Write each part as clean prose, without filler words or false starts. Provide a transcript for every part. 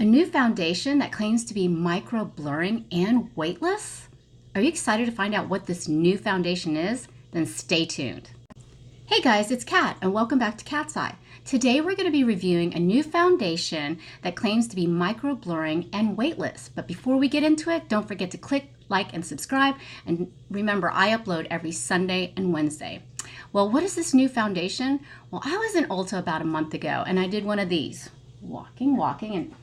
A new foundation that claims to be micro blurring and weightless? Are you excited to find out what this new foundation is? Then stay tuned. Hey guys, it's Kat and welcome back to Cat's Eye. Today we're going to be reviewing a new foundation that claims to be micro blurring and weightless. But before we get into it, don't forget to click, like, and subscribe. And remember, I upload every Sunday and Wednesday. Well, what is this new foundation? Well, I was in Ulta about a month ago and I did one of these. Walking, and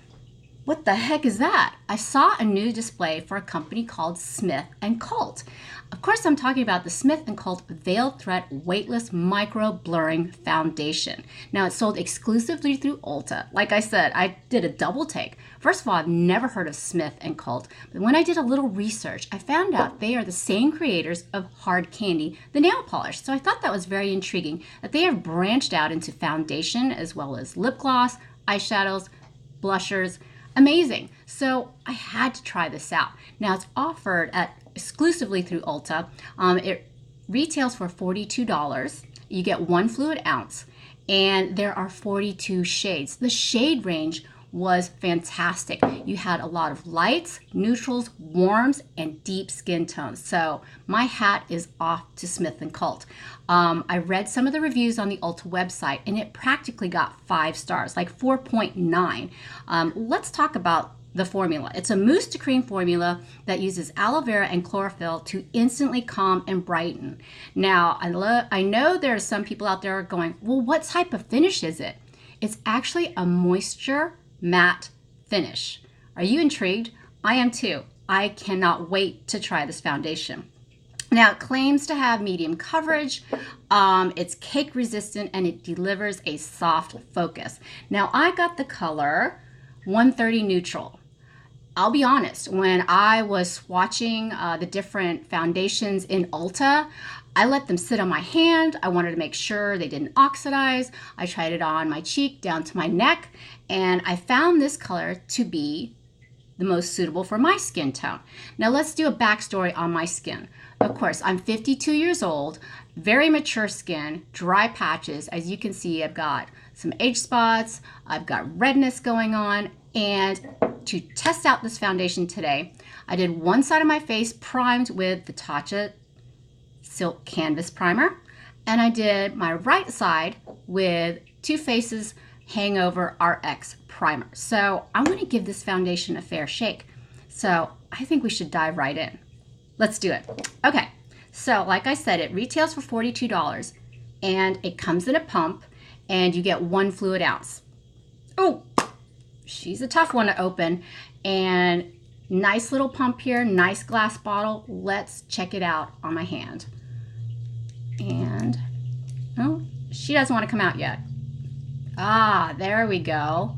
what the heck is that? I saw a new display for a company called Smith&Cult. Of course, I'm talking about the Smith&Cult Veil Threat Weightless Micro Blurring Foundation. Now, it's sold exclusively through Ulta. Like I said, I did a double take. First of all, I've never heard of Smith&Cult, but when I did a little research, I found out they are the same creators of Hard Candy, the nail polish. So I thought that was very intriguing that they have branched out into foundation as well as lip gloss, eyeshadows, blushers. Amazing. So I had to try this out. Now it's offered exclusively through Ulta. It retails for $42. You get 1 fluid ounce and there are 42 shades. The shade range was fantastic. You had a lot of lights, neutrals, warms, and deep skin tones. So my hat is off to Smith&Cult. I read some of the reviews on the Ulta website and it practically got 5 stars, like 4.9. Let's talk about the formula. It's a mousse to cream formula that uses aloe vera and chlorophyll to instantly calm and brighten. Now, I know there are some people out there going, well, what type of finish is it? It's actually a moisture matte finish. Are you intrigued? I am too. I cannot wait to try this foundation. Now, it claims to have medium coverage, it's cake resistant, and it delivers a soft focus. Now, I got the color 130 Neutral. I'll be honest, when I was swatching the different foundations in Ulta, I let them sit on my hand. I wanted to make sure they didn't oxidize. I tried it on my cheek down to my neck, and I found this color to be the most suitable for my skin tone. Now let's do a backstory on my skin. Of course, I'm 52 years old, very mature skin, dry patches. As you can see, I've got some age spots, I've got redness going on, and to test out this foundation today, I did one side of my face primed with the TATCHA Silk Canvas Primer, and I did my right side with Too Faced's Hangover RX Primer. So I'm going to give this foundation a fair shake. So I think we should dive right in. Let's do it. Okay, so like I said, it retails for $42 and it comes in a pump and you get 1 fluid ounce. Oh, she's a tough one to open, and nice little pump here, nice glass bottle. Let's check it out on my hand. And, oh, she doesn't want to come out yet. Ah, there we go.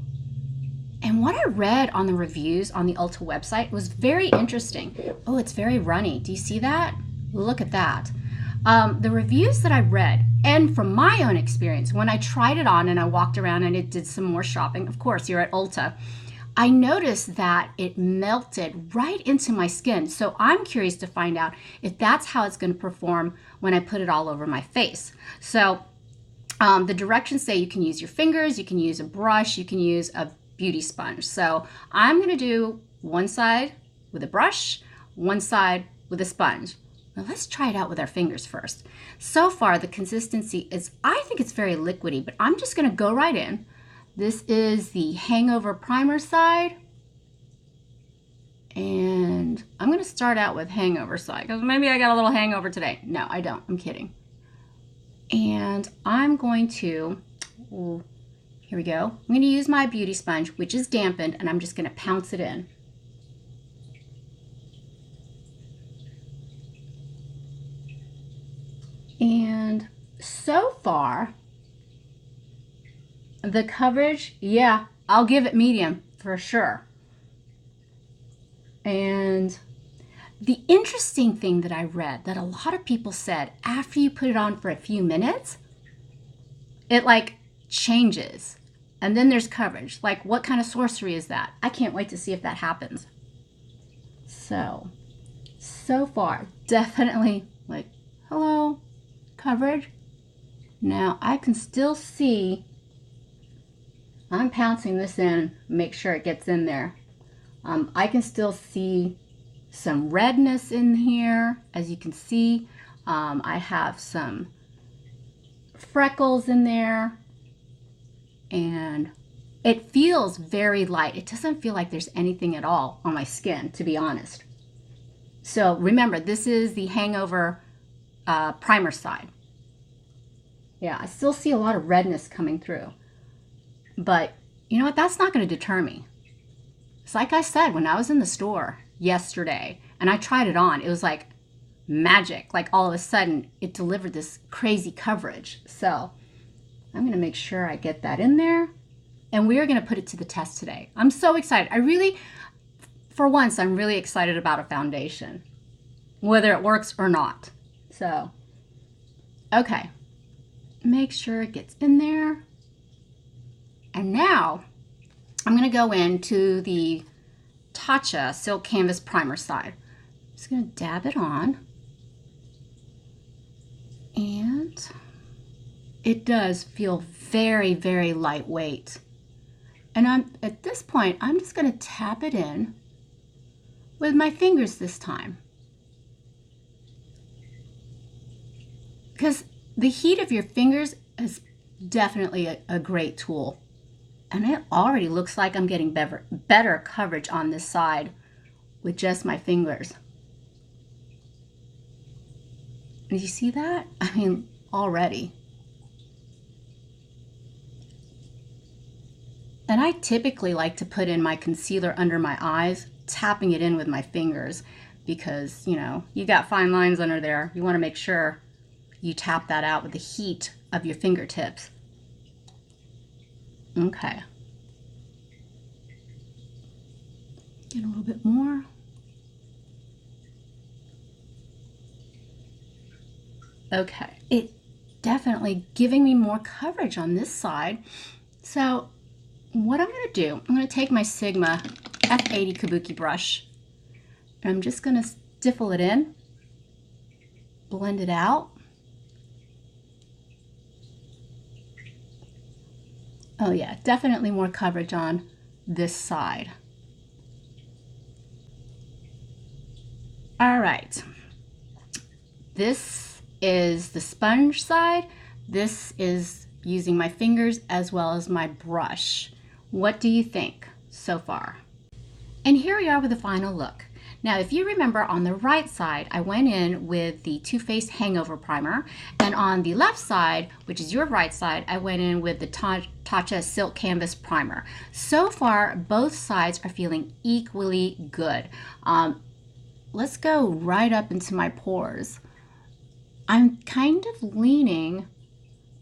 And what I read on the reviews on the Ulta website was very interesting. Oh, it's very runny. Do you see that? Look at that. The reviews that I read, and from my own experience, when I tried it on and I walked around and it did some more shopping, of course, you're at Ulta, I noticed that it melted right into my skin. So I'm curious to find out if that's how it's going to perform when I put it all over my face. So the directions say you can use your fingers, you can use a brush, you can use a beauty sponge. So I'm going to do one side with a brush, one side with a sponge. Now let's try it out with our fingers first. So far the consistency is, I think it's very liquidy, but I'm just going to go right in. This is the Hangover Primer side. And I'm going to start out with Hangover side because maybe I got a little hangover today. No, I don't. I'm kidding. And I'm going to, here we go. I'm going to use my beauty sponge, which is dampened, and I'm just going to pounce it in. And so far, the coverage, yeah, I'll give it medium for sure. And the interesting thing that I read that a lot of people said after you put it on for a few minutes, it like changes. And then there's coverage. Like, what kind of sorcery is that? I can't wait to see if that happens. So far, definitely like, hello, coverage. Now I can still see I'm pouncing this in, make sure it gets in there. I can still see some redness in here. As you can see, I have some freckles in there, and it feels very light. It doesn't feel like there's anything at all on my skin, to be honest. So remember, this is the Hangover primer side. Yeah, I still see a lot of redness coming through. But you know what? That's not going to deter me. It's like I said, when I was in the store yesterday and I tried it on, it was like magic. Like all of a sudden, it delivered this crazy coverage. So I'm going to make sure I get that in there. And we are going to put it to the test today. I'm so excited. For once, I'm really excited about a foundation, whether it works or not. So, okay. Make sure it gets in there. And now I'm going to go into the TATCHA Silk Canvas Primer side. I'm just going to dab it on. And it does feel very, very lightweight. And at this point, I'm just going to tap it in with my fingers this time. Because the heat of your fingers is definitely a great tool. And it already looks like I'm getting better coverage on this side with just my fingers. Did you see that? I mean, already. And I typically like to put in my concealer under my eyes, tapping it in with my fingers, because, you know, you got fine lines under there. You want to make sure you tap that out with the heat of your fingertips. Okay. Get a little bit more. Okay, it definitely giving me more coverage on this side. So what I'm going to do, I'm going to take my Sigma F80 Kabuki brush, and I'm just going to stiffle it in, blend it out. Oh yeah, definitely more coverage on this side. All right, this is the sponge side. This is using my fingers as well as my brush. What do you think so far? And here we are with the final look. Now, if you remember, on the right side, I went in with the Too Faced Hangover Primer, and on the left side, which is your right side, I went in with the TATCHA Silk Canvas Primer. So far, both sides are feeling equally good. Let's go right up into my pores. I'm kind of leaning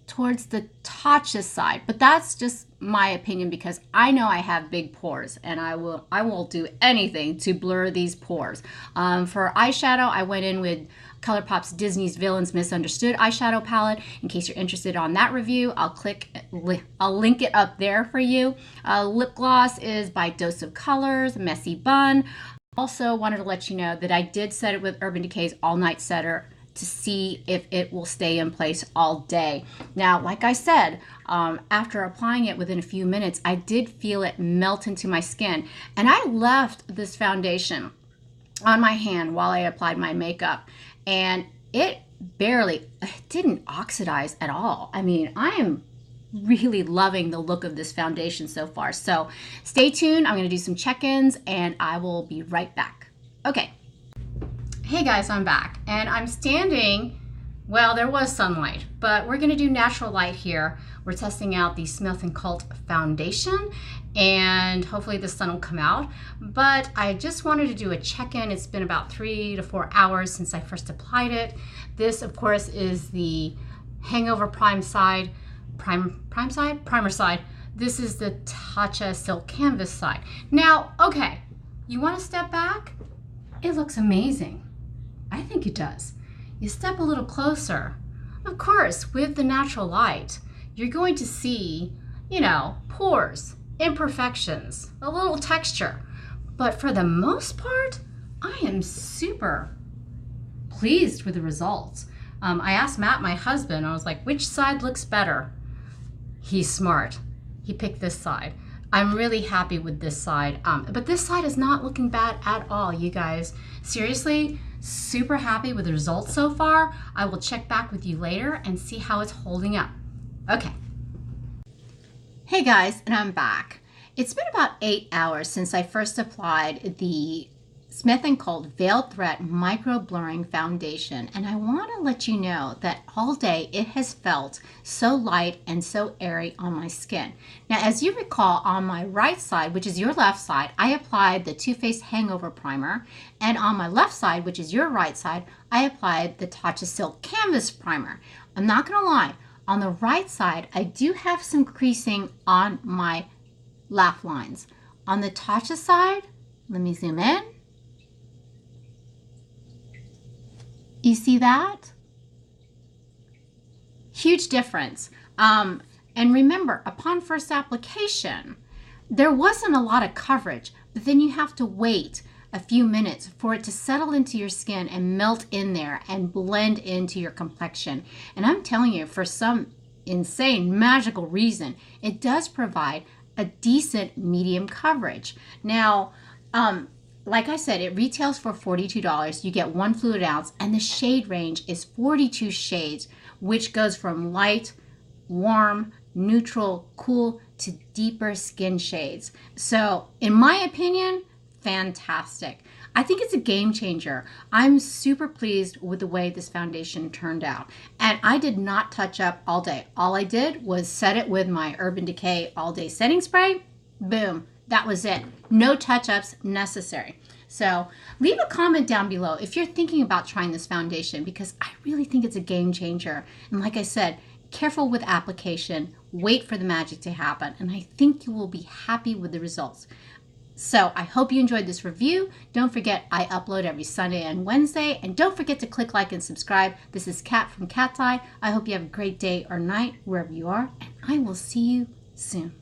towards the TATCHA side, but that's just my opinion because I know I have big pores, and I will do anything to blur these pores. For eyeshadow, I went in with ColourPop's Disney's Villains Misunderstood eyeshadow palette. In case you're interested on that review, I'll link it up there for you. Lip gloss is by Dose of Colors, Messy Bun. Also wanted to let you know that I did set it with Urban Decay's All Night Setter to see if it will stay in place all day. Now, like I said, after applying it within a few minutes, I did feel it melt into my skin. And I left this foundation on my hand while I applied my makeup, and it didn't oxidize at all. I mean, I am really loving the look of this foundation so far. So stay tuned. I'm going to do some check-ins, and I will be right back. Okay. Hey guys, I'm back, and I'm standing, well, there was sunlight, but we're going to do natural light here. We're testing out the Smith&Cult foundation, and hopefully the sun will come out. But I just wanted to do a check-in. It's been about 3 to 4 hours since I first applied it. This, of course, is the Hangover primer side. This is the TATCHA Silk Canvas side. Now, okay, you want to step back? It looks amazing. I think it does. You step a little closer. Of course, with the natural light, you're going to see, you know, pores, imperfections, a little texture. But for the most part, I am super pleased with the results. I asked Matt, my husband, I was like, which side looks better? He's smart. he picked this side. I'm really happy with this side, but this side is not looking bad at all, you guys. Seriously, super happy with the results so far. I will check back with you later and see how it's holding up. Okay. Hey guys, and I'm back. It's been about 8 hours since I first applied the Smith&Cult Veil Threat Micro Blurring Foundation, and I want to let you know that all day it has felt so light and so airy on my skin. Now, as you recall, on my right side, which is your left side, I applied the Too Faced Hangover Primer, and on my left side, which is your right side, I applied the TATCHA Silk Canvas Primer. I'm not going to lie, on the right side, I do have some creasing on my laugh lines. On the TATCHA side, let me zoom in. You see that? Huge difference. And remember, upon first application, there wasn't a lot of coverage, but then you have to wait a few minutes for it to settle into your skin and melt in there and blend into your complexion. And I'm telling you, for some insane magical reason, it does provide a decent medium coverage. Now, like I said, it retails for $42. You get 1 fluid ounce, and the shade range is 42 shades, which goes from light, warm, neutral, cool to deeper skin shades. So, in my opinion, fantastic. I think it's a game changer. I'm super pleased with the way this foundation turned out. And I did not touch up all day. All I did was set it with my Urban Decay All Day Setting Spray. Boom. That was it. No touch-ups necessary. So leave a comment down below if you're thinking about trying this foundation, because I really think it's a game changer. And like I said, careful with application, wait for the magic to happen, and I think you will be happy with the results. So I hope you enjoyed this review. Don't forget, I upload every Sunday and Wednesday, and don't forget to click like and subscribe. This is Kat from Cat's Eye. I hope you have a great day or night wherever you are, and I will see you soon.